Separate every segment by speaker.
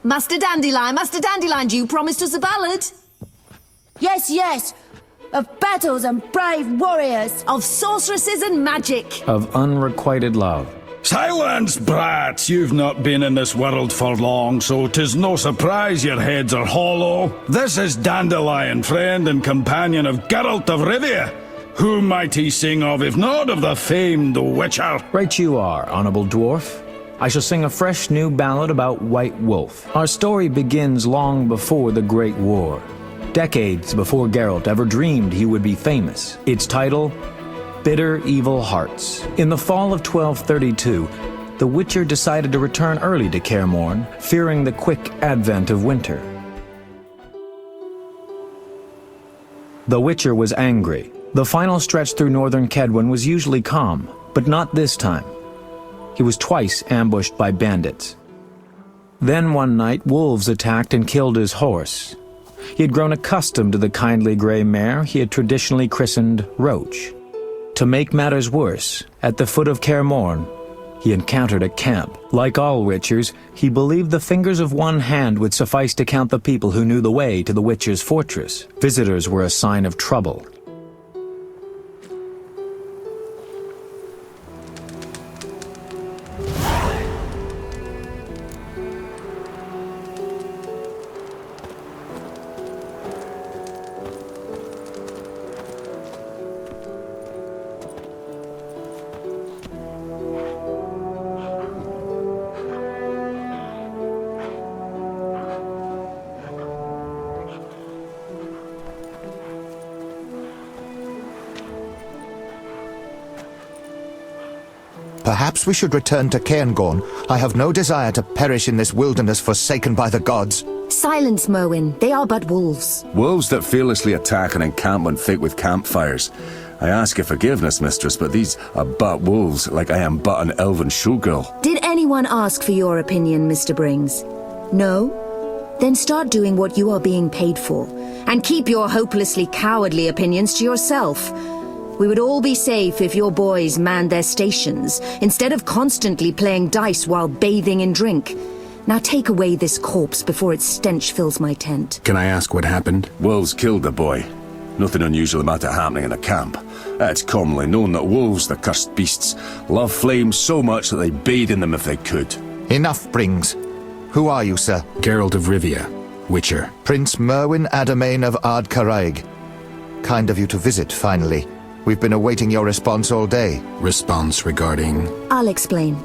Speaker 1: Master Dandelion, you promised us a ballad.
Speaker 2: Yes, yes. Of battles and brave warriors.
Speaker 1: Of sorceresses and magic.
Speaker 3: Of unrequited love.
Speaker 4: Silence, brats! You've not been in this world for long, so 'tis no surprise your heads are hollow. This is Dandelion, friend and companion of Geralt of Rivia. Who might he sing of, if not of the famed Witcher?
Speaker 3: Right you are, honorable dwarf. I shall sing a fresh new ballad about White Wolf. Our story begins long before the Great War. Decades before Geralt ever dreamed he would be famous. Its title, Bitter Evil Hearts. In the fall of 1232, the Witcher decided to return early to Kaer Morhen, fearing the quick advent of winter. The Witcher was angry. The final stretch through northern Kaedwen was usually calm, but not this time. He was twice ambushed by bandits. Then one night, wolves attacked and killed his horse. He had grown accustomed to the kindly gray mare he had traditionally christened Roach. To make matters worse, at the foot of Kaer Morhen, he encountered a camp. Like all Witchers, he believed the fingers of one hand would suffice to count the people who knew the way to the Witcher's fortress. Visitors were a sign of trouble.
Speaker 5: Perhaps we should return to Caingorn. I have no desire to perish in this wilderness forsaken by the gods.
Speaker 1: Silence, Merwin. They are but wolves.
Speaker 6: Wolves that fearlessly attack an encampment thick with campfires. I ask your forgiveness, mistress, but these are but wolves, like I am but an elven showgirl.
Speaker 1: Did anyone ask for your opinion, Mr. Brings? No? Then start doing what you are being paid for, and keep your hopelessly cowardly opinions to yourself. We would all be safe if your boys manned their stations, instead of constantly playing dice while bathing in drink. Now take away this corpse before its stench fills my tent.
Speaker 6: Can I ask what happened? Wolves killed the boy. Nothing unusual about it happening in a camp. It's commonly known that wolves, the cursed beasts, love flames so much that they bathe in them if they could.
Speaker 5: Enough, Brings. Who are you, sir?
Speaker 6: Geralt of Rivia, Witcher.
Speaker 5: Prince Merwin Ademeyn of Ard Caraig. Kind of you to visit, finally. We've been awaiting your response all day.
Speaker 6: Response regarding...
Speaker 1: I'll explain.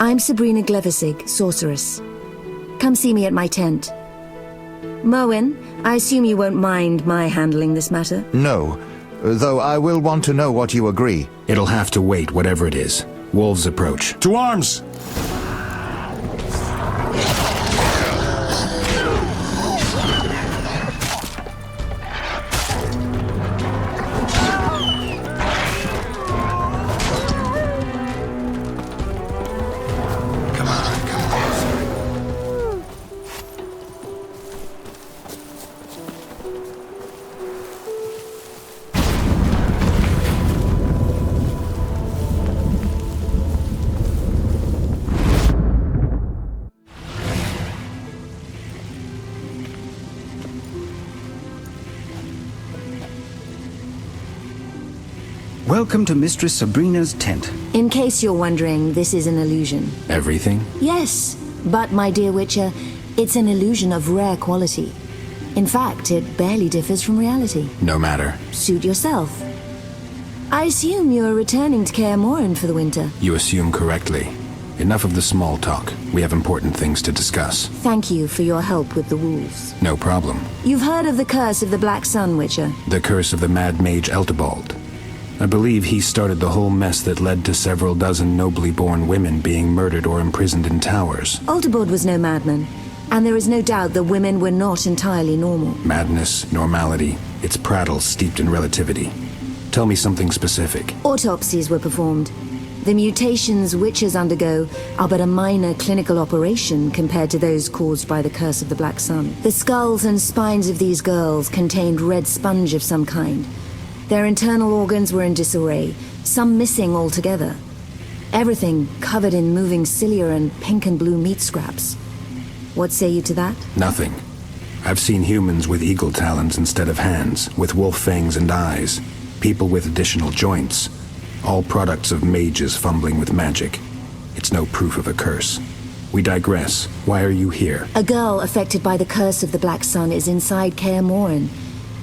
Speaker 1: I'm Sabrina Glevisig, sorceress. Come see me at my tent. Merwin, I assume you won't mind my handling this matter?
Speaker 5: No, though I will want to know what you agree.
Speaker 6: It'll have to wait, whatever it is. Wolves approach. To arms!
Speaker 7: Welcome to Mistress Sabrina's tent.
Speaker 1: In case you're wondering, this is an illusion.
Speaker 6: Everything?
Speaker 1: Yes, but my dear Witcher, it's an illusion of rare quality. In fact, it barely differs from reality.
Speaker 6: No matter.
Speaker 1: Suit yourself. I assume you're returning to Kaer Morhen for the winter.
Speaker 6: You assume correctly. Enough of the small talk. We have important things to discuss.
Speaker 1: Thank you for your help with the wolves.
Speaker 6: No problem.
Speaker 1: You've heard of the curse of the Black Sun, Witcher?
Speaker 6: The curse of the mad mage Eltebald. I believe he started the whole mess that led to several dozen nobly born women being murdered or imprisoned in towers.
Speaker 1: Eltebald was no madman, and there is no doubt that women were not entirely normal.
Speaker 6: Madness, normality, it's prattle steeped in relativity. Tell me something specific.
Speaker 1: Autopsies were performed. The mutations witches undergo are but a minor clinical operation compared to those caused by the curse of the Black Sun. The skulls and spines of these girls contained red sponge of some kind. Their internal organs were in disarray, some missing altogether. Everything covered in moving cilia and pink and blue meat scraps. What say you to that?
Speaker 7: Nothing. I've seen humans with eagle talons instead of hands, with wolf fangs and eyes, people with additional joints, all products of mages fumbling with magic. It's no proof of a curse. We digress. Why are you here?
Speaker 1: A girl affected by the curse of the Black Sun is inside Kaer Morhen.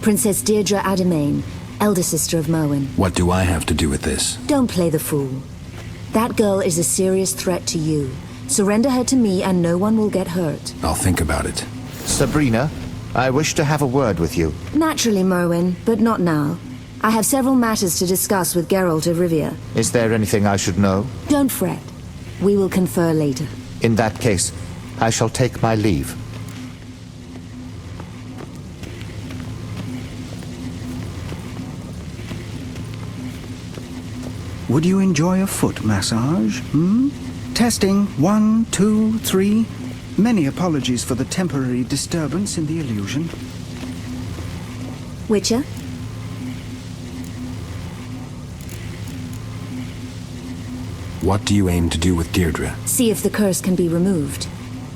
Speaker 1: Princess Deidre Ademeyn, elder sister of Merwen.
Speaker 7: What do I have to do with this?
Speaker 1: Don't play the fool. That girl is a serious threat to you. Surrender her to me and no one will get hurt.
Speaker 7: I'll think about it.
Speaker 5: Sabrina, I wish to have a word with you.
Speaker 1: Naturally, Merwen, but not now. I have several matters to discuss with Geralt of Rivia.
Speaker 5: Is there anything I should know?
Speaker 1: Don't fret. We will confer later.
Speaker 5: In that case, I shall take my leave.
Speaker 7: Would you enjoy a foot massage? Testing. 1, 2, 3. Many apologies for the temporary disturbance in the illusion.
Speaker 1: Witcher?
Speaker 7: What do you aim to do with Deirdre?
Speaker 1: See if the curse can be removed.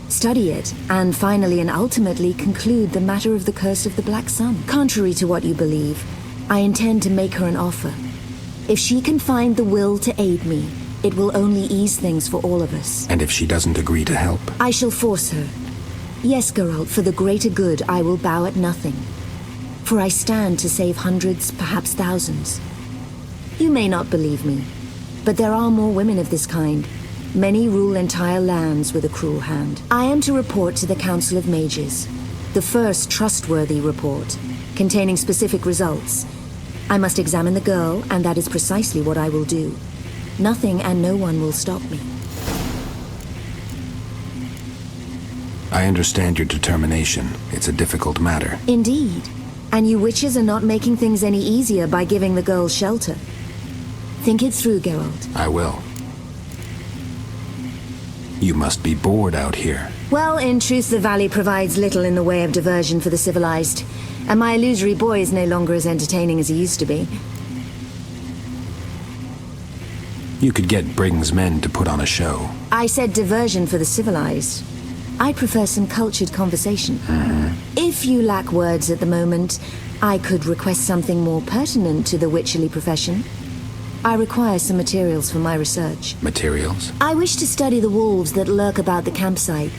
Speaker 1: Study it, and finally and ultimately conclude the matter of the curse of the Black Sun. Contrary to what you believe, I intend to make her an offer. If she can find the will to aid me, it will only ease things for all of us.
Speaker 7: And if she doesn't agree to help?
Speaker 1: I shall force her. Yes, Geralt, for the greater good, I will bow at nothing. For I stand to save hundreds, perhaps thousands. You may not believe me, but there are more women of this kind. Many rule entire lands with a cruel hand. I am to report to the Council of Mages. The first trustworthy report, containing specific results. I must examine the girl, and that is precisely what I will do. Nothing and no one will stop me.
Speaker 7: I understand your determination. It's a difficult matter.
Speaker 1: Indeed. And you witches are not making things any easier by giving the girl shelter. Think it through, Geralt.
Speaker 7: I will. You must be bored out here.
Speaker 1: Well, in truth, the valley provides little in the way of diversion for the civilized, and my illusory boy is no longer as entertaining as he used to be.
Speaker 7: You could get Briggs' men to put on a show.
Speaker 1: I said diversion for the civilized. I prefer some cultured conversation. If you lack words at the moment, I could request something more pertinent to the witcherly profession. I require some materials for my research.
Speaker 7: Materials?
Speaker 1: I wish to study the wolves that lurk about the campsite.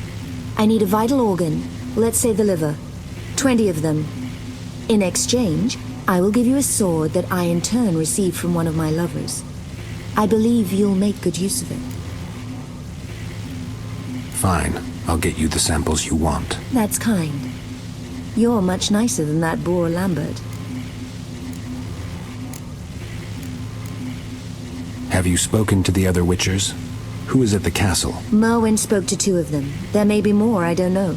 Speaker 1: I need a vital organ, let's say the liver. 20 of them. In exchange, I will give you a sword that I in turn received from one of my lovers. I believe you'll make good use of it.
Speaker 7: Fine. I'll get you the samples you want.
Speaker 1: That's kind. You're much nicer than that boor Lambert.
Speaker 7: Have you spoken to the other witchers? Who is at the castle?
Speaker 1: Merwen spoke to 2 of them. There may be more, I don't know.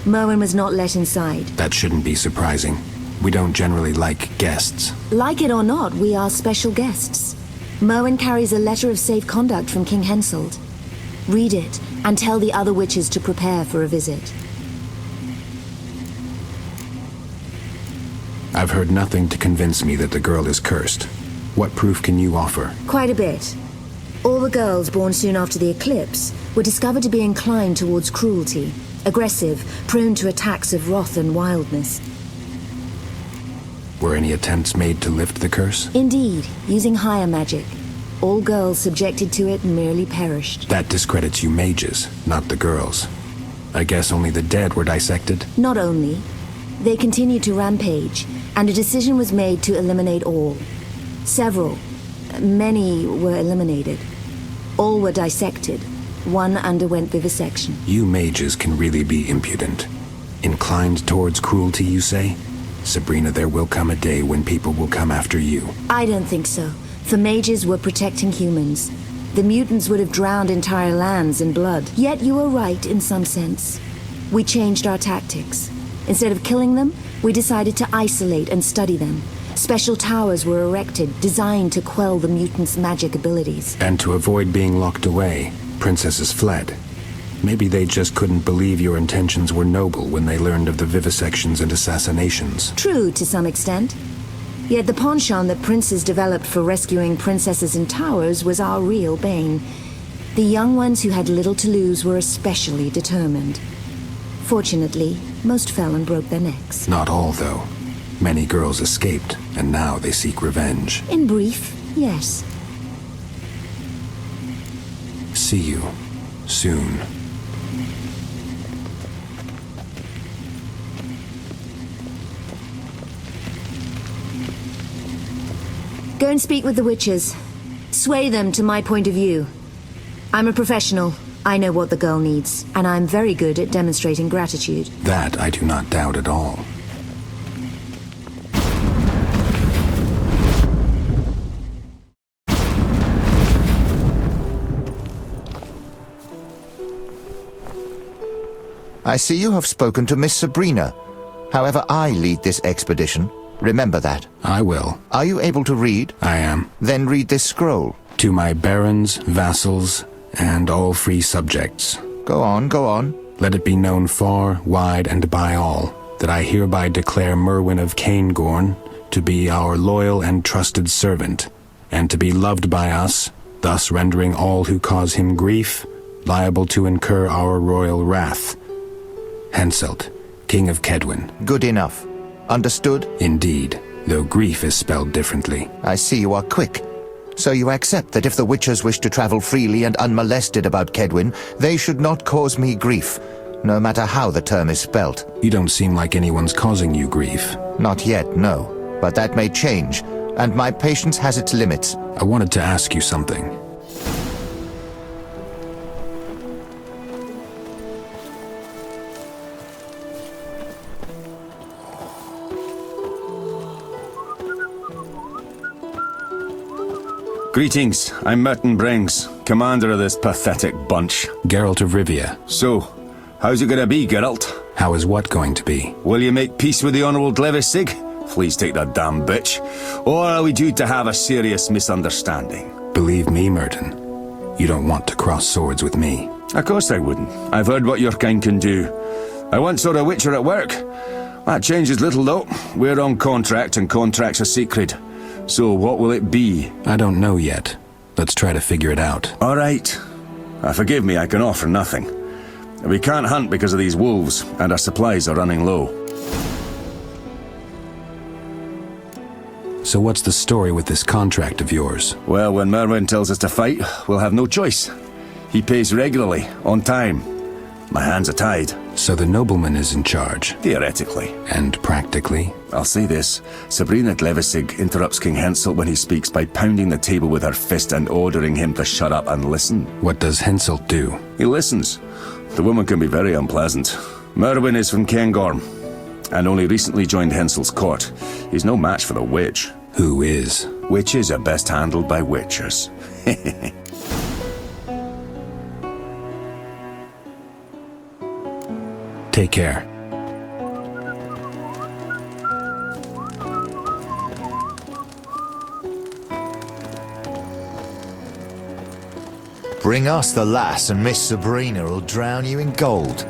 Speaker 1: Merwen was not let inside.
Speaker 7: That shouldn't be surprising. We don't generally like guests.
Speaker 1: Like it or not, we are special guests. Merwen carries a letter of safe conduct from King Henselt. Read it, and tell the other witches to prepare for a visit.
Speaker 7: I've heard nothing to convince me that the girl is cursed. What proof can you offer?
Speaker 1: Quite a bit. All the girls born soon after the eclipse were discovered to be inclined towards cruelty, aggressive, prone to attacks of wrath and wildness.
Speaker 7: Were any attempts made to lift the curse?
Speaker 1: Indeed, using higher magic. All girls subjected to it merely perished.
Speaker 7: That discredits you mages, not the girls. I guess only the dead were dissected?
Speaker 1: Not only. They continued to rampage, and a decision was made to eliminate all. Many were eliminated. All were dissected. One underwent vivisection.
Speaker 7: You mages can really be impudent. Inclined towards cruelty, you say? Sabrina, there will come a day when people will come after you.
Speaker 1: I don't think so. For mages were protecting humans. The mutants would have drowned entire lands in blood. Yet you were right in some sense. We changed our tactics. Instead of killing them, we decided to isolate and study them. Special towers were erected, designed to quell the mutants' magic abilities.
Speaker 7: And to avoid being locked away, princesses fled. Maybe they just couldn't believe your intentions were noble when they learned of the vivisections and assassinations.
Speaker 1: True, to some extent. Yet the penchant that princes developed for rescuing princesses in towers was our real bane. The young ones who had little to lose were especially determined. Fortunately, most fell and broke their necks.
Speaker 7: Not all, though. Many girls escaped, and now they seek revenge.
Speaker 1: In brief, yes.
Speaker 7: See you soon.
Speaker 1: Go and speak with the witches. Sway them to my point of view. I'm a professional. I know what the girl needs, and I'm very good at demonstrating gratitude.
Speaker 7: That I do not doubt at all.
Speaker 5: I see you have spoken to Miss Sabrina. However, I lead this expedition. Remember that.
Speaker 7: I will.
Speaker 5: Are you able to read?
Speaker 7: I am.
Speaker 5: Then read this scroll.
Speaker 7: To my barons, vassals, and all free subjects.
Speaker 5: Go on, go on.
Speaker 7: Let it be known far, wide, and by all, that I hereby declare Merwin of Caingorn to be our loyal and trusted servant, and to be loved by us, thus rendering all who cause him grief liable to incur our royal wrath. Henselt, King of Kedwin.
Speaker 5: Good enough. Understood?
Speaker 7: Indeed, though grief is spelled differently.
Speaker 5: I see you are quick. So you accept that if the Witchers wish to travel freely and unmolested about Kedwin, they should not cause me grief, no matter how the term is spelt.
Speaker 7: You don't seem like anyone's causing you grief.
Speaker 5: Not yet, no. But that may change, and my patience has its limits.
Speaker 7: I wanted to ask you something.
Speaker 6: Greetings, I'm Merton Brings, commander of this pathetic bunch.
Speaker 7: Geralt of Rivia.
Speaker 6: So, how's it gonna be, Geralt?
Speaker 7: How is what going to be?
Speaker 6: Will you make peace with the Honourable Glevisig? Please take that damn bitch. Or are we due to have a serious misunderstanding?
Speaker 7: Believe me, Merton, you don't want to cross swords with me.
Speaker 6: Of course I wouldn't. I've heard what your kind can do. I once saw a witcher at work. That changes little though. We're on contract and contracts are sacred. So what will it be?
Speaker 7: I don't know yet. Let's try to figure it out.
Speaker 6: All right. Forgive me, I can offer nothing. We can't hunt because of these wolves, and our supplies are running low.
Speaker 7: So what's the story with this contract of yours?
Speaker 6: Well, when Merwin tells us to fight, we'll have no choice. He pays regularly, on time. My hands are tied.
Speaker 7: So the nobleman is in charge?
Speaker 6: Theoretically.
Speaker 7: And practically?
Speaker 6: I'll say this. Sabrina Glevisig interrupts King Henselt when he speaks by pounding the table with her fist and ordering him to shut up and listen.
Speaker 7: What does Henselt do?
Speaker 6: He listens. The woman can be very unpleasant. Merwin is from Caingorn, and only recently joined Henselt's court. He's no match for the witch.
Speaker 7: Who is?
Speaker 6: Witches are best handled by witchers.
Speaker 7: Take care.
Speaker 5: Bring us the lass and Miss Sabrina will drown you in gold.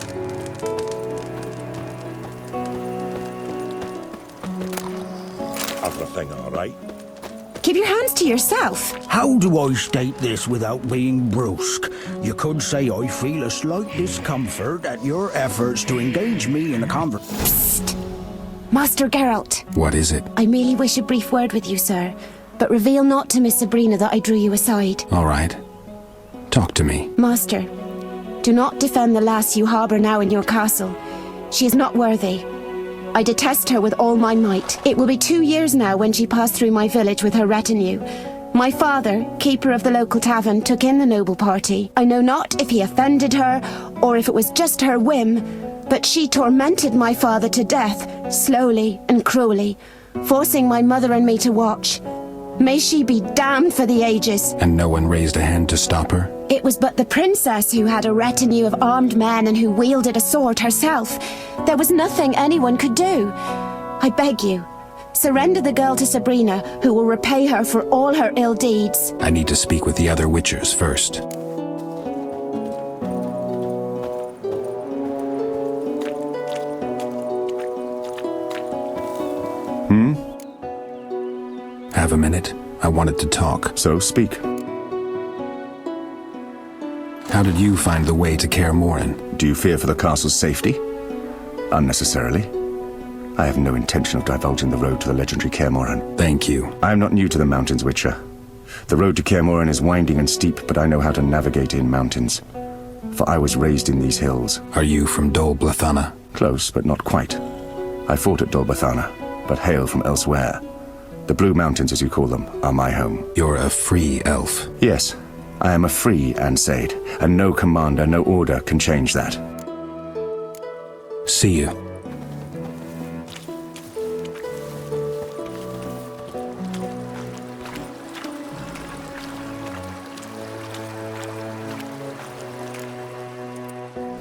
Speaker 6: Everything all right?
Speaker 2: Keep your hands to yourself.
Speaker 8: How do I state this without being brusque? You could say I feel a slight discomfort at your efforts to engage me in a conversation.
Speaker 2: Master Geralt,
Speaker 7: What is it?
Speaker 2: I merely wish a brief word with you, sir. But reveal not to Miss Sabrina that I drew you aside.
Speaker 7: All right. Talk to me.
Speaker 2: Master, do not defend the lass you harbour now in your castle. She is not worthy. I detest her with all my might. It will be 2 years now when she passed through my village with her retinue. My father, keeper of the local tavern, took in the noble party. I know not if he offended her, or if it was just her whim, but she tormented my father to death, slowly and cruelly, forcing my mother and me to watch. May she be damned for the ages.
Speaker 7: And no one raised a hand to stop her?
Speaker 2: It was but the princess who had a retinue of armed men and who wielded a sword herself. There was nothing anyone could do. I beg you, surrender the girl to Sabrina, who will repay her for all her ill deeds.
Speaker 7: I need to speak with the other witchers first. Have a minute? I wanted to talk.
Speaker 6: So speak.
Speaker 7: How did you find the way to Kaer Morhen?
Speaker 6: Do you fear for the castle's safety? Unnecessarily. I have no intention of divulging the road to the legendary Kaer Morhen.
Speaker 7: Thank you.
Speaker 6: I am not new to the mountains, Witcher. The road to Kaer Morhen is winding and steep, but I know how to navigate in mountains. For I was raised in these hills.
Speaker 7: Are you from Dol Blathana?
Speaker 6: Close, but not quite. I fought at Dol Blathana, but hail from elsewhere. The Blue Mountains, as you call them, are my home.
Speaker 7: You're a free elf.
Speaker 6: Yes, I am a free Ansaid, and no commander, no order can change that.
Speaker 7: See you.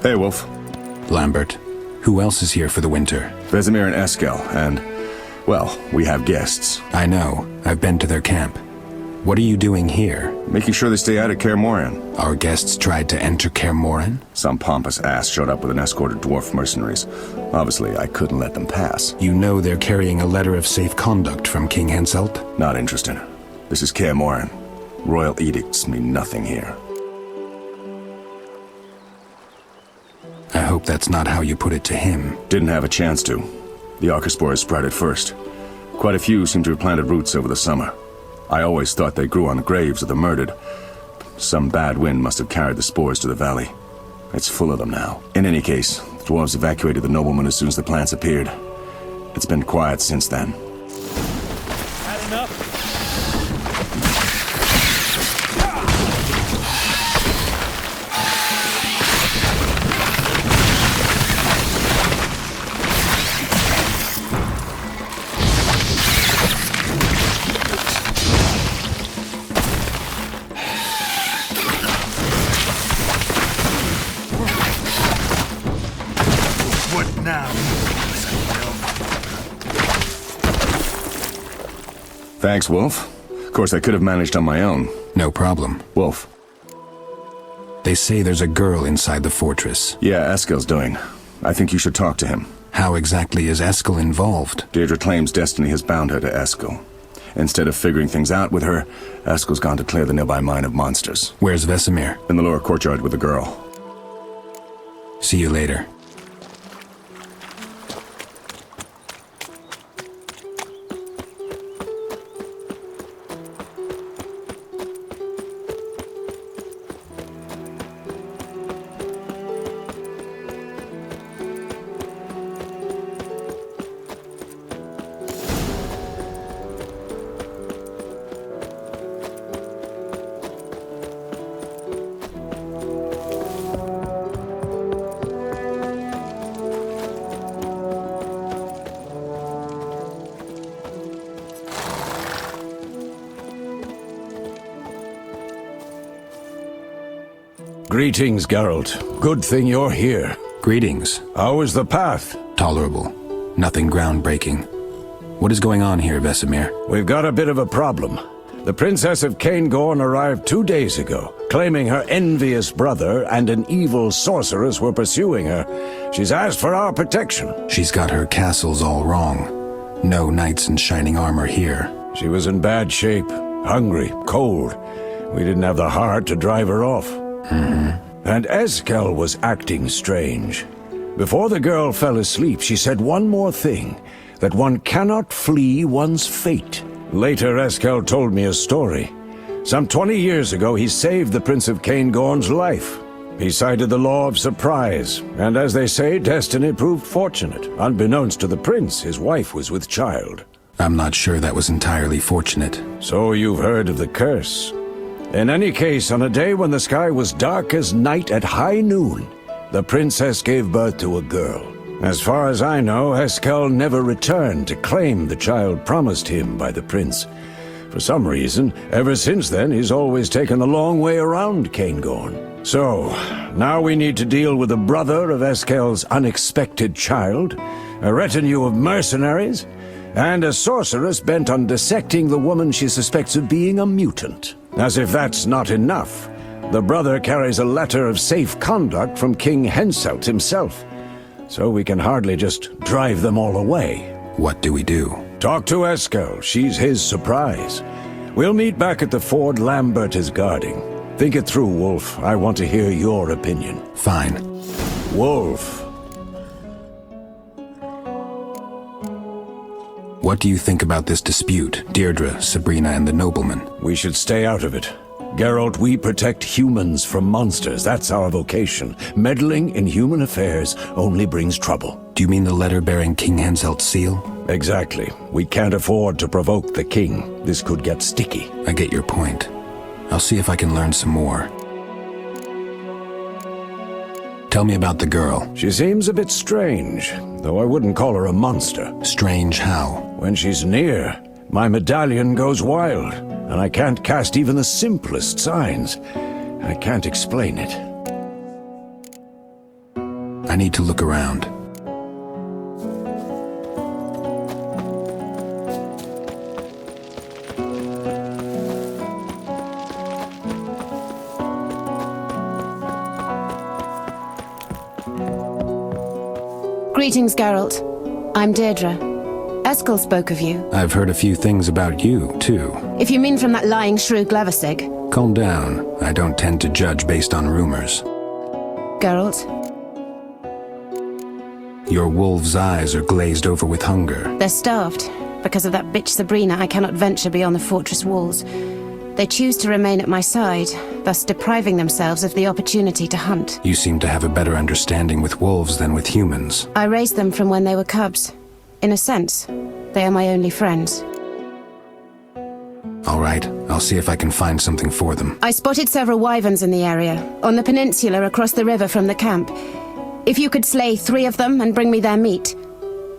Speaker 6: Hey, Wolf.
Speaker 7: Lambert, who else is here for the winter?
Speaker 6: Vesemir and Eskel, and, well, we have guests.
Speaker 7: I know. I've been to their camp. What are you doing here?
Speaker 6: Making sure they stay out of Kaer Morhen.
Speaker 7: Our guests tried to enter Kaer Morhen?
Speaker 6: Some pompous ass showed up with an escort of dwarf mercenaries. Obviously, I couldn't let them pass.
Speaker 7: You know they're carrying a letter of safe conduct from King Henselt?
Speaker 6: Not interested. This is Kaer Morhen. Royal edicts mean nothing here.
Speaker 7: I hope that's not how you put it to him.
Speaker 6: Didn't have a chance to. The Archospores sprouted first. Quite a few seem to have planted roots over the summer. I always thought they grew on the graves of the murdered. Some bad wind must have carried the spores to the valley. It's full of them now. In any case, the dwarves evacuated the noblemen as soon as the plants appeared. It's been quiet since then.
Speaker 9: Had enough?
Speaker 6: Thanks, Wolf. Of course, I could have managed on my own.
Speaker 7: No problem.
Speaker 6: Wolf.
Speaker 7: They say there's a girl inside the fortress.
Speaker 6: Yeah, Eskel's doing. I think you should talk to him.
Speaker 7: How exactly is Eskel involved?
Speaker 6: Deidre claims destiny has bound her to Eskel. Instead of figuring things out with her, Eskel's gone to clear the nearby mine of monsters.
Speaker 7: Where's Vesemir?
Speaker 6: In the lower courtyard with the girl.
Speaker 7: See you later.
Speaker 10: Greetings, Geralt. Good thing you're here.
Speaker 7: Greetings.
Speaker 10: How is the path?
Speaker 7: Tolerable. Nothing groundbreaking. What is going on here, Vesemir?
Speaker 10: We've got a bit of a problem. The Princess of Caingorn arrived 2 days ago, claiming her envious brother and an evil sorceress were pursuing her. She's asked for our protection.
Speaker 7: She's got her castles all wrong. No knights in shining armor here.
Speaker 10: She was in bad shape, hungry, cold. We didn't have the heart to drive her off. And Eskel was acting strange. Before the girl fell asleep, she said one more thing, that one cannot flee one's fate. Later, Eskel told me a story. Some 20 years ago, he saved the Prince of Caingorn's life. He cited the law of surprise, and as they say, destiny proved fortunate. Unbeknownst to the prince, his wife was with child.
Speaker 7: I'm not sure that was entirely fortunate.
Speaker 10: So you've heard of the curse. In any case, on a day when the sky was dark as night at high noon, the princess gave birth to a girl. As far as I know, Eskel never returned to claim the child promised him by the prince. For some reason, ever since then, he's always taken the long way around Caingorn. So, now we need to deal with the brother of Eskel's unexpected child, a retinue of mercenaries, and a sorceress bent on dissecting the woman she suspects of being a mutant. As if that's not enough, the brother carries a letter of safe conduct from King Henselt himself. So we can hardly just drive them all away.
Speaker 7: What do we do?
Speaker 10: Talk to Eskel. She's his surprise. We'll meet back at the ford Lambert is guarding. Think it through, Wolf. I want to hear your opinion.
Speaker 7: Fine.
Speaker 10: Wolf.
Speaker 7: What do you think about this dispute, Deirdre, Sabrina, and the nobleman?
Speaker 10: We should stay out of it. Geralt, we protect humans from monsters. That's our vocation. Meddling in human affairs only brings trouble.
Speaker 7: Do you mean the letter bearing King Henselt's seal?
Speaker 10: Exactly. We can't afford to provoke the king. This could get sticky.
Speaker 7: I get your point. I'll see if I can learn some more. Tell me about the girl.
Speaker 10: She seems a bit strange, though I wouldn't call her a monster.
Speaker 7: Strange how?
Speaker 10: When she's near, my medallion goes wild, and I can't cast even the simplest signs. I can't explain it.
Speaker 7: I need to look around.
Speaker 2: Greetings, Geralt. I'm Deidre. Eskel spoke of you.
Speaker 7: I've heard a few things about you, too.
Speaker 2: If you mean from that lying shrew Glevisig.
Speaker 7: Calm down. I don't tend to judge based on rumors.
Speaker 2: Geralt,
Speaker 7: Your wolf's eyes are glazed over with hunger.
Speaker 2: they're starved. Because of that bitch Sabrina, I cannot venture beyond the fortress walls. They choose to remain at my side, thus depriving themselves of the opportunity to hunt.
Speaker 7: You seem to have a better understanding with wolves than with humans.
Speaker 2: I raised them from when they were cubs. In a sense, they are my only friends.
Speaker 7: All right, I'll see if I can find something for them.
Speaker 2: I spotted several wyverns in the area, on the peninsula across the river from the camp. If you could slay 3 of them and bring me their meat,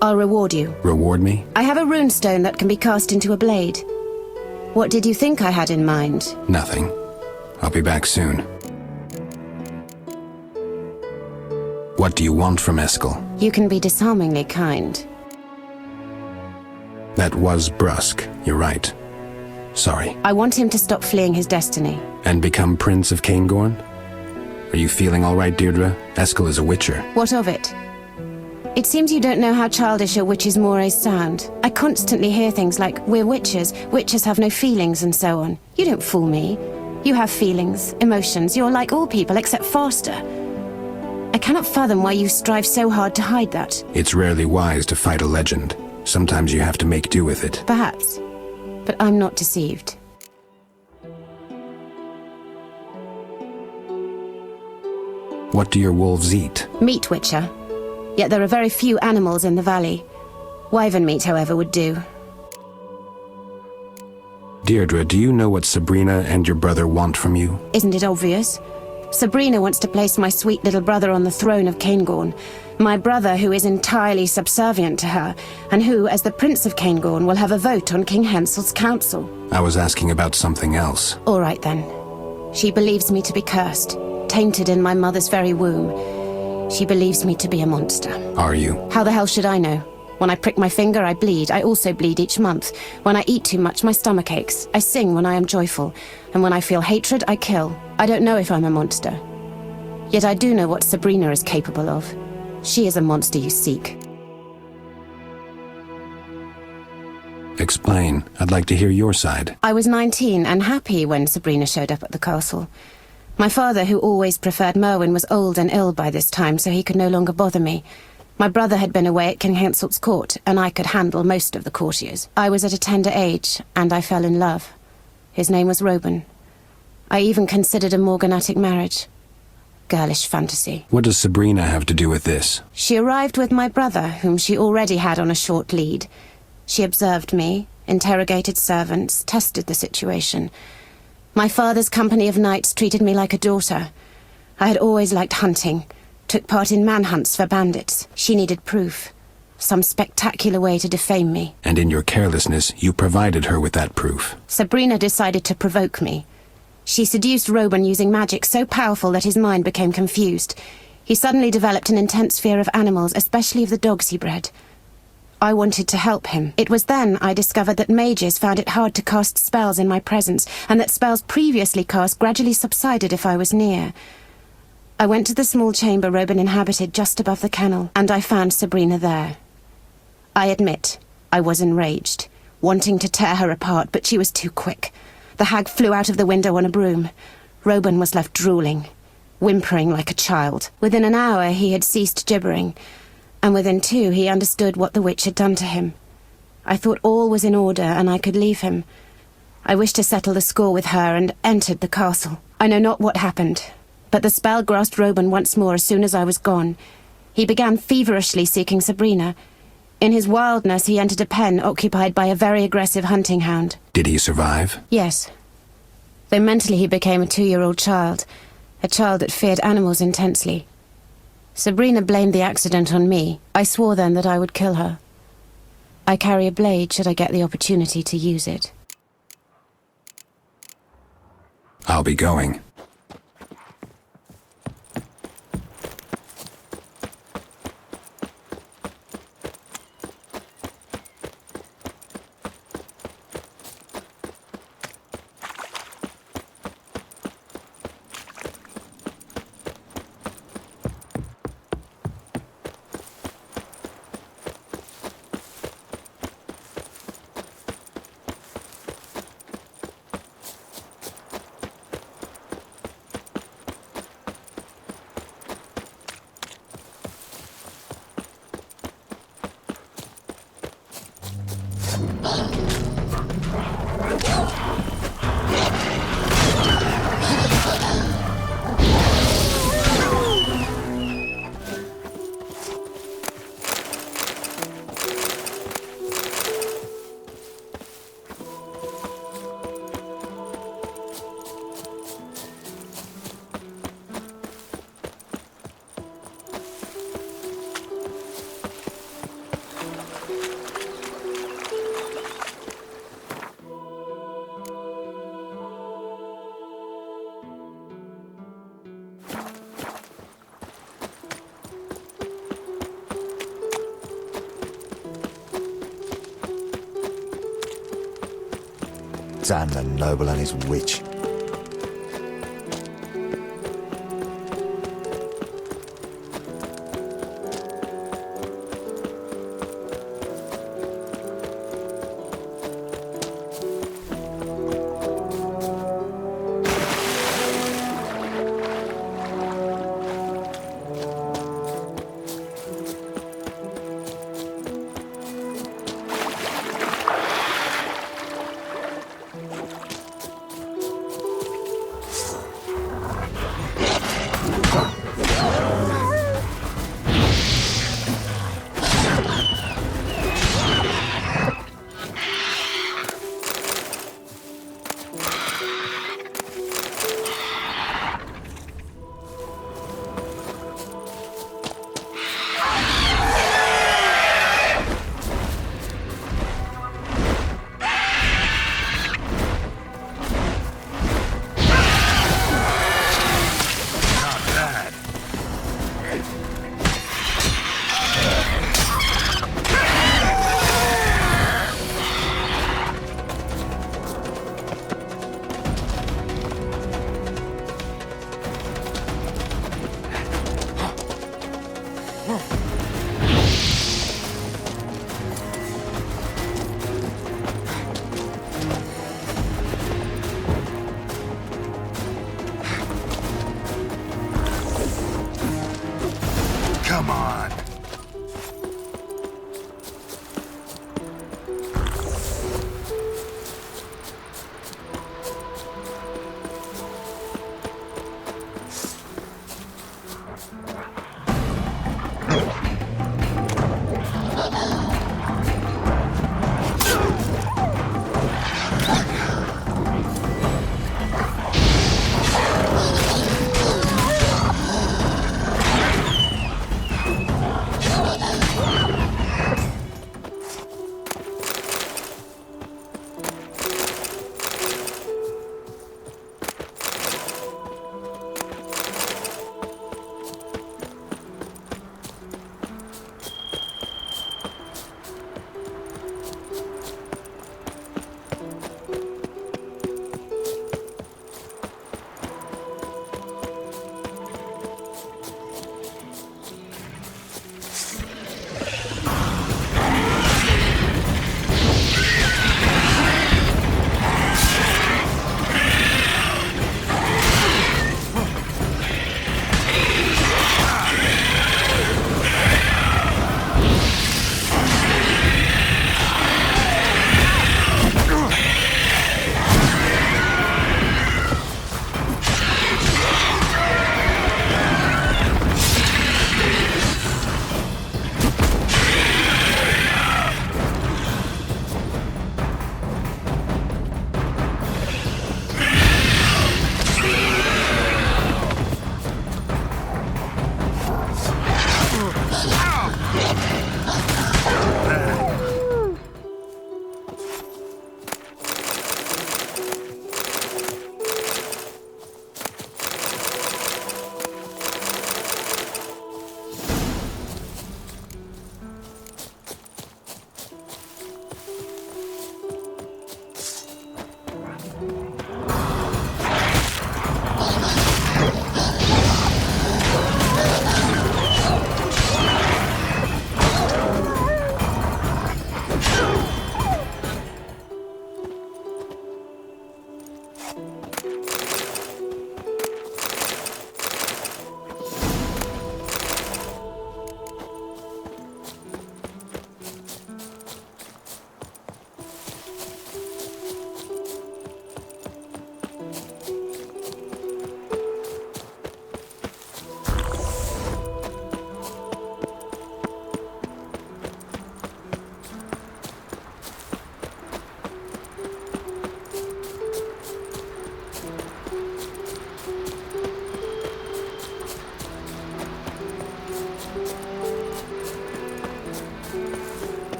Speaker 2: I'll reward you.
Speaker 7: Reward me?
Speaker 2: I have a runestone that can be cast into a blade. What did you think I had in mind?
Speaker 7: Nothing. I'll be back soon. What do you want from Eskel?
Speaker 2: You can be disarmingly kind.
Speaker 7: That was brusque, you're right. Sorry.
Speaker 2: I want him to stop fleeing his destiny.
Speaker 7: And become Prince of Caingorn? Are you feeling all right, Deirdre? Eskel is a witcher.
Speaker 2: What of it? It seems you don't know how childish a witch's mores sound. I constantly hear things like, we're witches have no feelings and so on. You don't fool me. You have feelings, emotions, you're like all people except faster. I cannot fathom why you strive so hard to hide that.
Speaker 7: It's rarely wise to fight a legend. Sometimes you have to make do with it.
Speaker 2: Perhaps. But I'm not deceived.
Speaker 7: What do your wolves eat?
Speaker 2: Meat, Witcher. Yet there are very few animals in the valley. Wyvern meat, however, would do.
Speaker 7: Deirdre, do you know what Sabrina and your brother want from you?
Speaker 2: Isn't it obvious? Sabrina wants to place my sweet little brother on the throne of Caingorn. My brother, who is entirely subservient to her, and who, as the Prince of Caingorn, will have a vote on King Henselt's council.
Speaker 7: I was asking about something else.
Speaker 2: All right, then. She believes me to be cursed, tainted in my mother's very womb. She believes me to be a monster.
Speaker 7: Are you?
Speaker 2: How the hell should I know? When I prick my finger, I bleed. I also bleed each month. When I eat too much, my stomach aches. I sing when I am joyful. And when I feel hatred, I kill. I don't know if I'm a monster. Yet I do know what Sabrina is capable of. She is a monster you seek.
Speaker 7: Explain. I'd like to hear your side.
Speaker 2: I was 19 and happy when Sabrina showed up at the castle. My father, who always preferred Merwin, was old and ill by this time, so he could no longer bother me. My brother had been away at King Henselt's court, and I could handle most of the courtiers. I was at a tender age, and I fell in love. His name was Robin. I even considered a morganatic marriage. Girlish fantasy.
Speaker 7: What does Sabrina have to do with this?
Speaker 2: She arrived with my brother, whom she already had on a short lead. She observed me, interrogated servants, tested the situation. My father's company of knights treated me like a daughter. I had always liked hunting, took part in manhunts for bandits. She needed proof, some spectacular way to defame me.
Speaker 7: And in your carelessness, you provided her with that proof.
Speaker 2: Sabrina decided to provoke me. She seduced Robin using magic so powerful that his mind became confused. He suddenly developed an intense fear of animals, especially of the dogs he bred. I wanted to help him. It was then I discovered that mages found it hard to cast spells in my presence, and that spells previously cast gradually subsided if I was near. I went to the small chamber Robin inhabited just above the kennel, and I found Sabrina there. I admit, I was enraged, wanting to tear her apart, but she was too quick. The hag flew out of the window on a broom. Robin was left drooling, whimpering like a child. Within an hour he had ceased gibbering, and within 2 he understood what the witch had done to him. I thought all was in order and I could leave him. I wished to settle the score with her and entered the castle. I know not what happened, but the spell grasped Roban once more as soon as I was gone. He began feverishly seeking Sabrina. In his wildness, he entered a pen occupied by a very aggressive hunting hound.
Speaker 7: Did he survive?
Speaker 2: Yes. Though mentally he became a 2-year-old child, a child that feared animals intensely. Sabrina blamed the accident on me. I swore then that I would kill her. I carry a blade should I get the opportunity to use it.
Speaker 7: I'll be going.
Speaker 5: Damn the noble and his witch.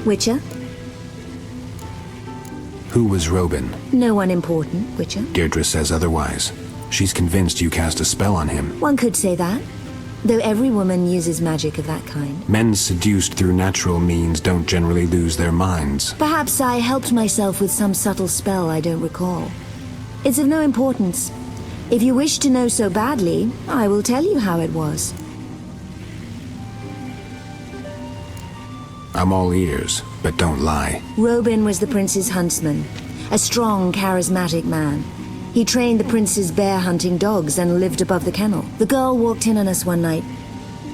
Speaker 1: Witcher?
Speaker 7: Who was Robin?
Speaker 1: No one important, Witcher.
Speaker 7: Deirdre says otherwise. She's convinced you cast a spell on him.
Speaker 1: One could say that, though every woman uses magic of that kind.
Speaker 7: Men seduced through natural means don't generally lose their minds.
Speaker 1: Perhaps I helped myself with some subtle spell I don't recall. It's of no importance. If you wish to know so badly, I will tell you how it was.
Speaker 7: I'm all ears, but don't lie.
Speaker 1: Robin was the prince's huntsman, a strong, charismatic man. He trained the prince's bear-hunting dogs and lived above the kennel. The girl walked in on us one night.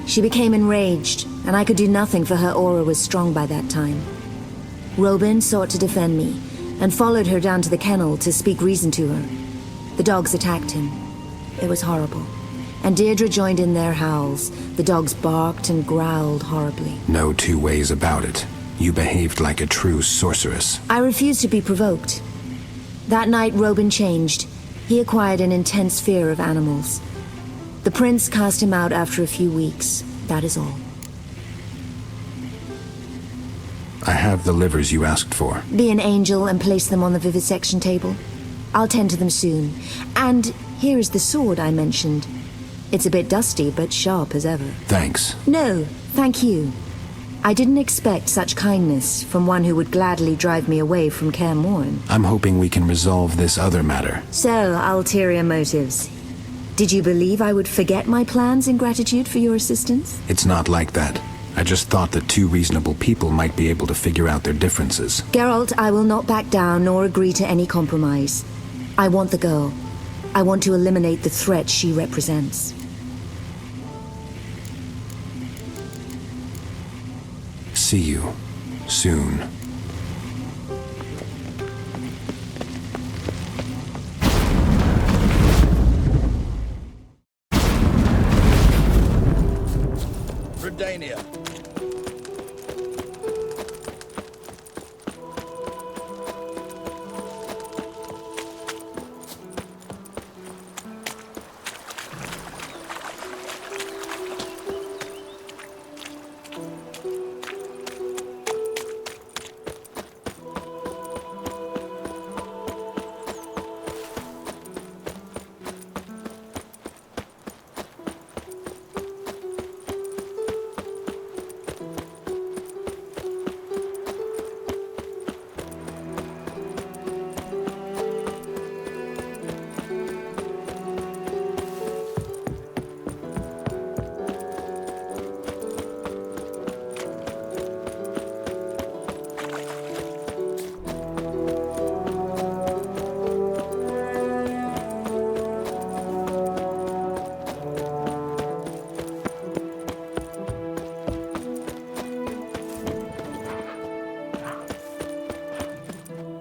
Speaker 1: She became enraged, and I could do nothing for her aura was strong by that time. Robin sought to defend me, and followed her down to the kennel to speak reason to her. The dogs attacked him. It was horrible. And Deirdre joined in their howls. The dogs barked and growled horribly.
Speaker 7: No two ways about it. You behaved like a true sorceress.
Speaker 1: I refused to be provoked. That night, Robin changed. He acquired an intense fear of animals. The prince cast him out after a few weeks. That is all.
Speaker 7: I have the livers you asked for.
Speaker 1: Be an angel and place them on the vivisection table. I'll tend to them soon. And here is the sword I mentioned. It's a bit dusty, but sharp as ever.
Speaker 7: Thanks.
Speaker 1: No, thank you. I didn't expect such kindness from one who would gladly drive me away from Kaer Morhen.
Speaker 7: I'm hoping we can resolve this other matter.
Speaker 1: So, ulterior motives. Did you believe I would forget my plans in gratitude for your assistance?
Speaker 7: It's not like that. I just thought that two reasonable people might be able to figure out their differences.
Speaker 1: Geralt, I will not back down nor agree to any compromise. I want the girl. I want to eliminate the threat she represents.
Speaker 7: See you soon.
Speaker 8: Redania.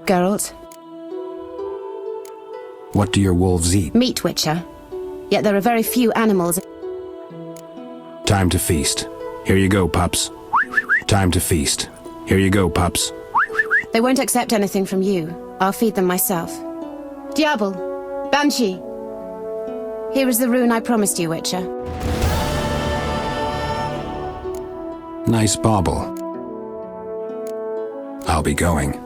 Speaker 2: Geralt,
Speaker 7: What do your wolves eat?
Speaker 2: meat, Witcher. Yet there are very few animals.
Speaker 7: Time to feast. Here you go, pups. Time to feast. Here you go, pups.
Speaker 2: They won't accept anything from you. I'll feed them myself. Diablo! Banshee! Here is the rune I promised you, Witcher.
Speaker 7: Nice bauble. I'll be going.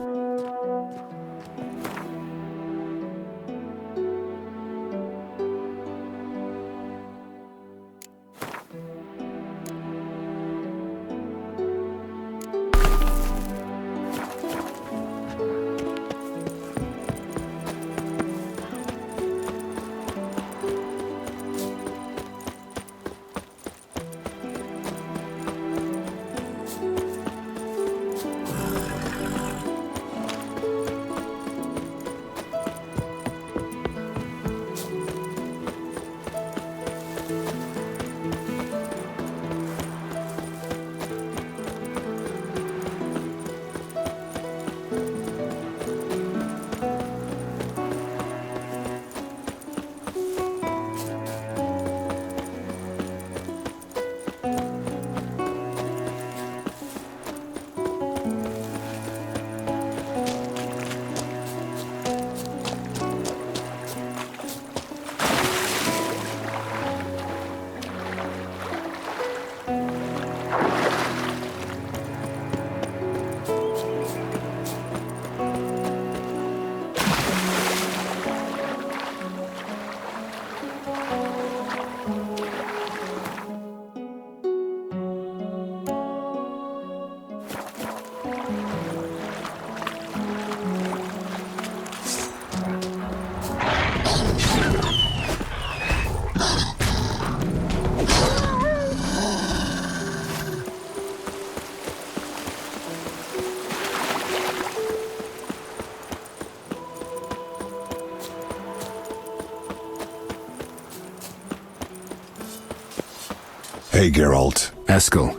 Speaker 11: Hey, Geralt.
Speaker 7: Eskel,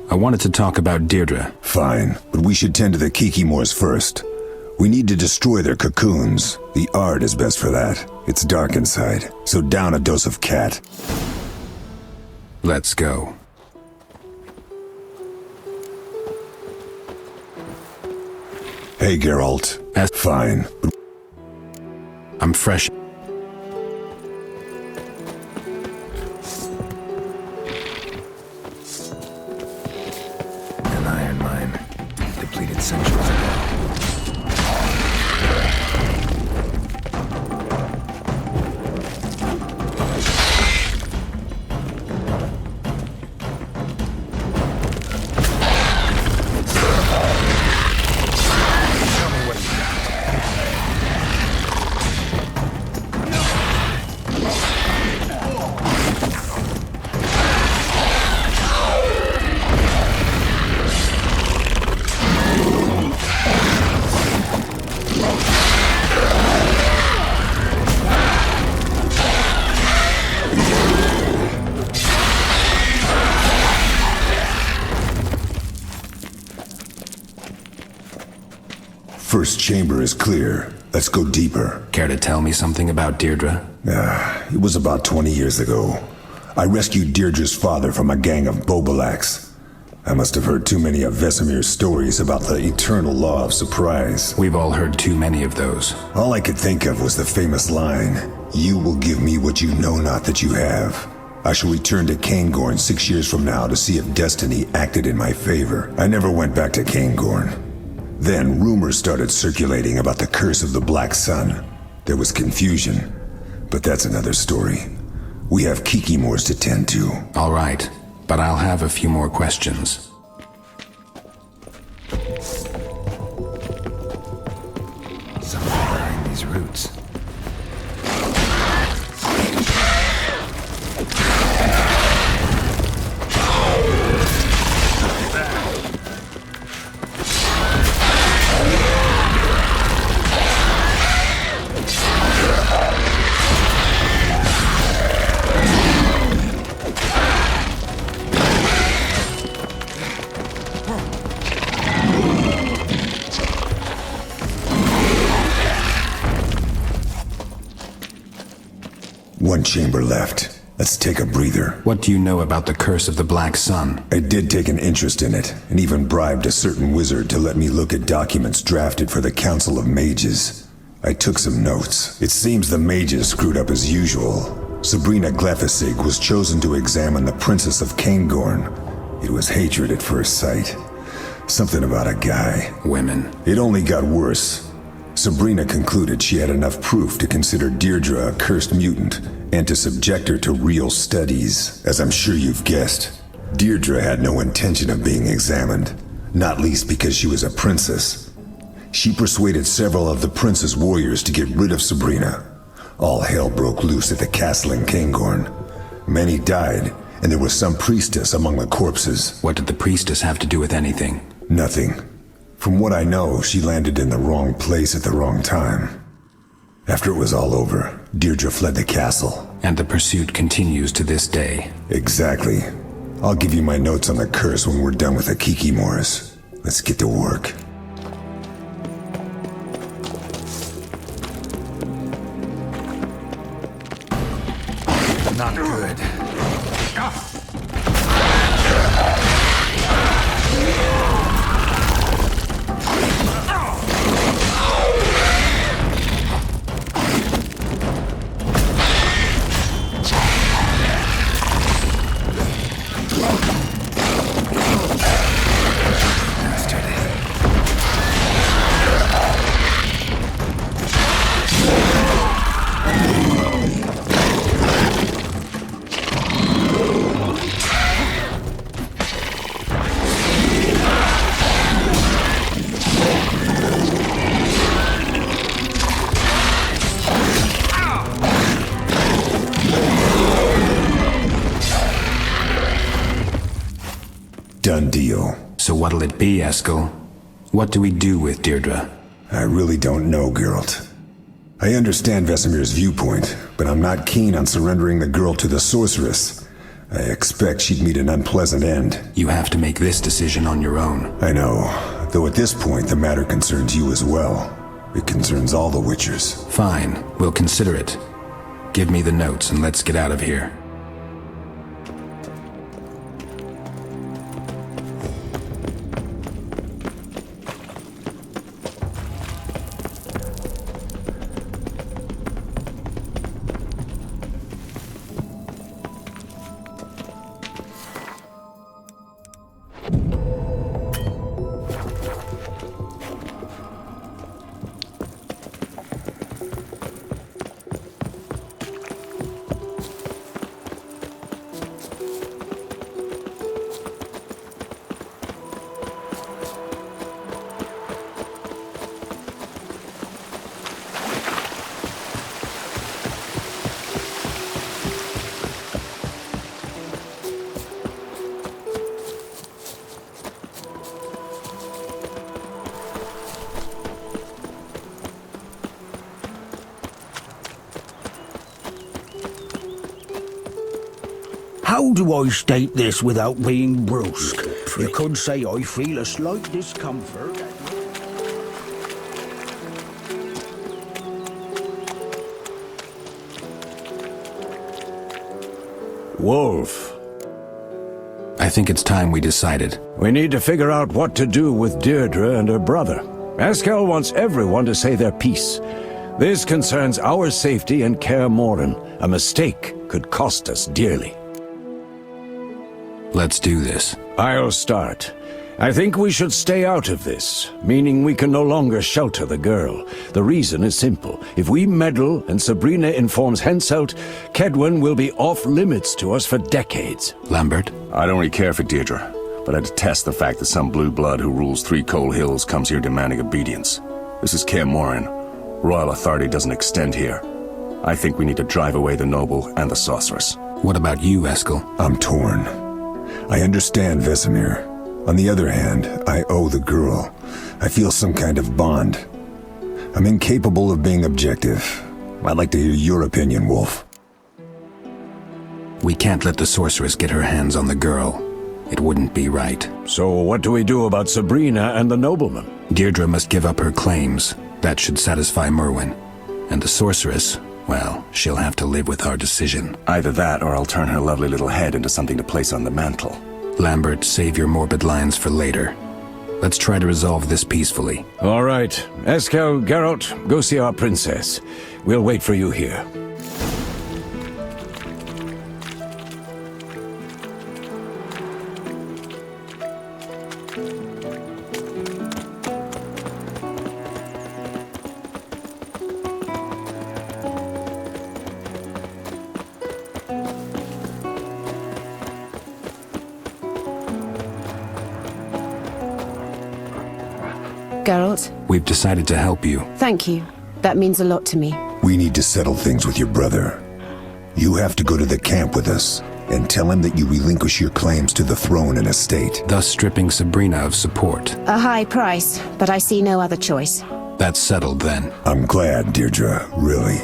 Speaker 7: I wanted to talk about Deidre.
Speaker 11: Fine, but we should tend to the Kikimors first. We need to destroy their cocoons. The art is best for that. It's dark inside, so down a dose of cat.
Speaker 7: Let's go.
Speaker 11: Hey, Geralt. Fine.
Speaker 7: I'm fresh.
Speaker 12: An iron mine, depleted centuries ago.
Speaker 11: First chamber is clear. Let's go deeper.
Speaker 7: Care to tell me something about Deidre?
Speaker 11: It was about 20 years ago. I rescued Deirdre's father from a gang of Bobalaks. I must have heard too many of Vesemir's stories about the eternal law of surprise.
Speaker 7: We've all heard too many of those.
Speaker 11: All I could think of was the famous line, "You will give me what you know not that you have." I shall return to Caingorn 6 years from now to see if destiny acted in my favor. I never went back to Caingorn. Then rumors started circulating about the curse of the Black Sun. There was confusion, but that's another story. We have Kikimors to tend to.
Speaker 7: All right, but I'll have a few more questions.
Speaker 12: Something behind these roots.
Speaker 11: One chamber left. Let's take a breather.
Speaker 7: What do you know about the curse of the Black Sun?
Speaker 11: I did take an interest in it, and even bribed a certain wizard to let me look at documents drafted for the Council of Mages. I took some notes. It seems the mages screwed up as usual. Sabrina Glefisig was chosen to examine the Princess of Caingorn. It was hatred at first sight. Something about a guy.
Speaker 7: Women.
Speaker 11: It only got worse. Sabrina concluded she had enough proof to consider Deidre a cursed mutant and to subject her to real studies. As I'm sure you've guessed, Deidre had no intention of being examined, not least because she was a princess. She persuaded several of the prince's warriors to get rid of Sabrina. All hell broke loose at the castle in Caingorn. Many died, and there was some priestess among the corpses.
Speaker 7: What did the priestess have to do with anything?
Speaker 11: Nothing. From what I know, she landed in the wrong place at the wrong time. After it was all over, Deidre fled the castle.
Speaker 7: And the pursuit continues to this day.
Speaker 11: Exactly. I'll give you my notes on the curse when we're done with the Kikimors. Let's get to work.
Speaker 12: Not good.
Speaker 11: Done deal.
Speaker 7: So what'll it be, Eskel? What do we do with Deidre?
Speaker 11: I really don't know, Geralt. I understand Vesemir's viewpoint, but I'm not keen on surrendering the girl to the sorceress. I expect she'd meet an unpleasant end.
Speaker 7: You have to make this decision on your own.
Speaker 11: I know, though at this point the matter concerns you as well. It concerns all the Witchers.
Speaker 7: Fine, we'll consider it. Give me the notes and let's get out of here.
Speaker 8: How do I state this without being brusque? You could say I feel a slight discomfort.
Speaker 10: Wolf.
Speaker 7: I think it's time we decided.
Speaker 10: We need to figure out what to do with Deirdre and her brother. Eskel wants everyone to say their piece. This concerns our safety and Kaer Morhen. A mistake could cost us dearly.
Speaker 7: Let's do this.
Speaker 10: I'll start. I think we should stay out of this, meaning we can no longer shelter the girl. The reason is simple. If we meddle and Sabrina informs Henselt, Kaingorn will be off limits to us for decades.
Speaker 7: Lambert?
Speaker 6: I don't really care for Deidre, but I detest the fact that some blue blood who rules 3 Cold Hills comes here demanding obedience. This is Kaer Morhen. Royal authority doesn't extend here. I think we need to drive away the noble and the sorceress.
Speaker 7: What about you, Eskel?
Speaker 11: I'm torn. I understand Vesemir. On the other hand, I owe the girl. I feel some kind of bond. I'm incapable of being objective. I'd like to hear your opinion, Wolf.
Speaker 7: We can't let the sorceress get her hands on the girl. It wouldn't be right.
Speaker 10: So what do we do about Sabrina and the nobleman?
Speaker 7: Deirdre must give up her claims. That should satisfy Merwin. And the sorceress, well, she'll have to live with our decision.
Speaker 6: Either that, or I'll turn her lovely little head into something to place on the mantle.
Speaker 7: Lambert, save your morbid lines for later. Let's try to resolve this peacefully.
Speaker 10: All right. Eskel, Geralt, go see our princess. We'll wait for you here.
Speaker 2: Geralt,
Speaker 7: We've decided to help you.
Speaker 2: thank you. That means a lot to me.
Speaker 11: We need to settle things with your brother. You have to go to the camp with us and tell him that you relinquish your claims to the throne and estate.
Speaker 7: Thus stripping Sabrina of support.
Speaker 2: A high price, but I see no other choice.
Speaker 7: That's settled then.
Speaker 11: I'm glad, Deirdre, really.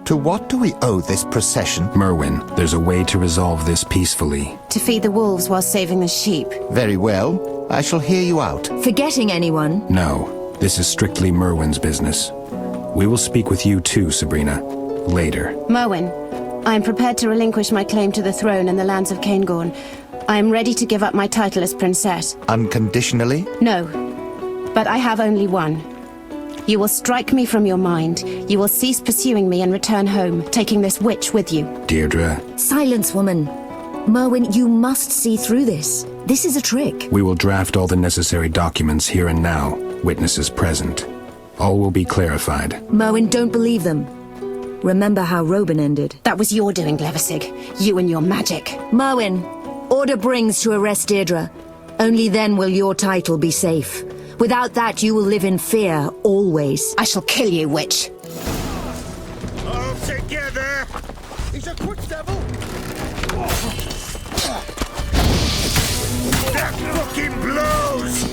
Speaker 5: To what do we owe this procession?
Speaker 7: Merwin, there's a way to resolve this peacefully.
Speaker 2: To feed the wolves while saving the sheep.
Speaker 5: Very well. I shall hear you out.
Speaker 1: Forgetting anyone?
Speaker 7: No, this is strictly Merwin's business. We will speak with you too, Sabrina. Later.
Speaker 2: Merwin, I am prepared to relinquish my claim to the throne and the lands of Caingorn. I am ready to give up my title as princess.
Speaker 5: Unconditionally?
Speaker 2: No, but I have only one. You will strike me from your mind. You will cease pursuing me and return home, taking this witch with you.
Speaker 7: Deirdre,
Speaker 1: Silence, woman. Merwin, you must see through this. This is a trick.
Speaker 7: we will draft all the necessary documents here and now, witnesses present. All will be clarified.
Speaker 1: Merwin, don't believe them. Remember how Robin ended.
Speaker 2: That was your doing, Levisig. You and your magic.
Speaker 1: Merwin, order Brings to arrest Deidre. Only then will your title be safe. Without that, you will live in fear, always.
Speaker 2: I shall kill you, witch.
Speaker 8: All together! He's a quick devil! That fucking blows!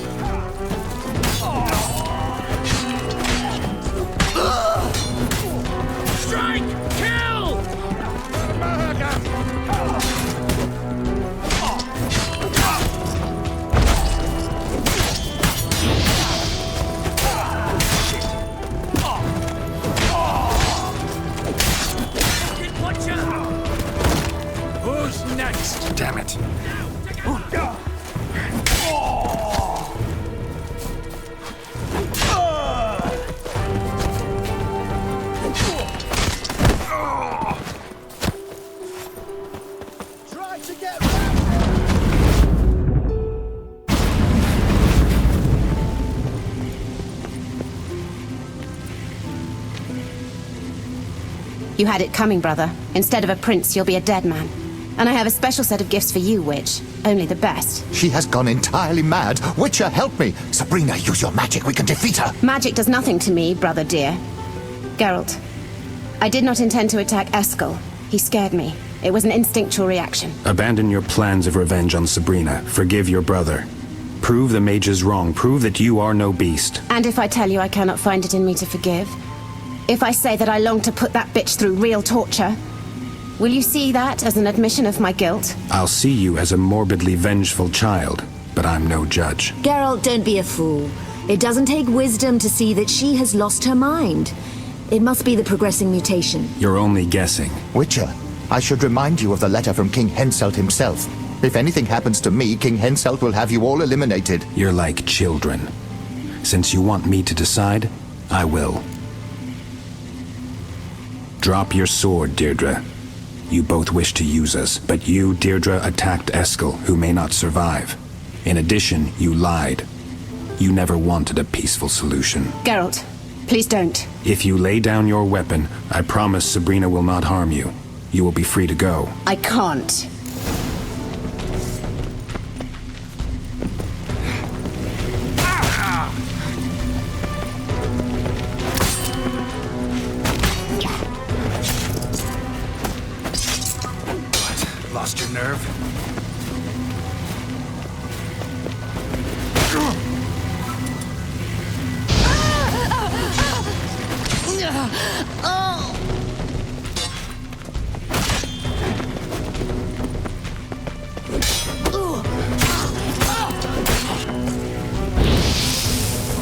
Speaker 8: Strike! Kill! Murder! Who's next?
Speaker 12: Damn it.
Speaker 8: Try to get
Speaker 2: You had it coming, brother. Instead of a prince, you'll be a dead man. And I have a special set of gifts for you, witch. Only the best.
Speaker 5: She has gone entirely mad. Witcher, help me! Sabrina, use your magic. We can defeat her.
Speaker 2: Magic does nothing to me, brother dear. Geralt, I did not intend to attack Eskel. He scared me. It was an instinctual reaction.
Speaker 7: Abandon your plans of revenge on Sabrina. Forgive your brother. Prove the mages wrong. Prove that you are no beast.
Speaker 2: And if I tell you I cannot find it in me to forgive? If I say that I long to put that bitch through real torture? Will you see that as an admission of my guilt?
Speaker 7: I'll see you as a morbidly vengeful child, but I'm no judge.
Speaker 1: Geralt, don't be a fool. It doesn't take wisdom to see that she has lost her mind. It must be the progressing mutation.
Speaker 7: You're only guessing.
Speaker 5: Witcher, I should remind you of the letter from King Henselt himself. If anything happens to me, King Henselt will have you all eliminated.
Speaker 7: You're like children. Since you want me to decide, I will. Drop your sword, Deirdre. You both wish to use us, but you, Deirdre, attacked Eskel, who may not survive. In addition, you lied. You never wanted a peaceful solution.
Speaker 2: Geralt, please don't.
Speaker 7: If you lay down your weapon, I promise Sabrina will not harm you. You will be free to go.
Speaker 2: I can't.
Speaker 12: Lost your nerve?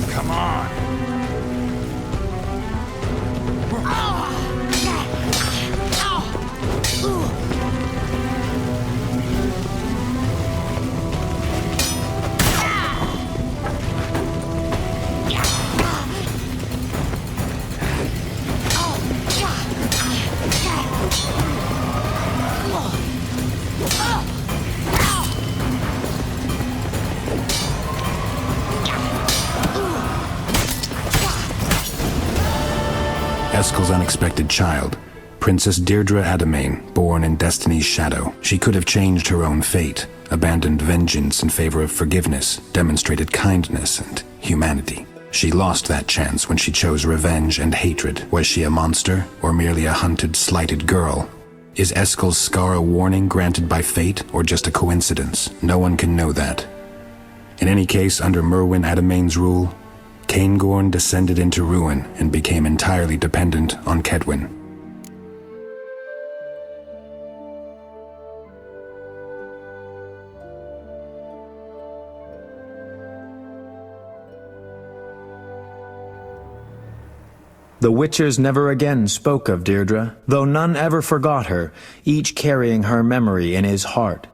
Speaker 12: Come on.
Speaker 7: Eskel's unexpected child, Princess Deirdre Ademeyn, born in Destiny's shadow. She could have changed her own fate, abandoned vengeance in favor of forgiveness, demonstrated kindness and humanity. She lost that chance when she chose revenge and hatred. Was she a monster, or merely a hunted, slighted girl? Is Eskel's scar a warning granted by fate, or just a coincidence? No one can know that. In any case, under Merwin Ademeyn's rule, Caingorn descended into ruin and became entirely dependent on Kedwin.
Speaker 3: The Witchers never again spoke of Deirdre, though none ever forgot her, each carrying her memory in his heart.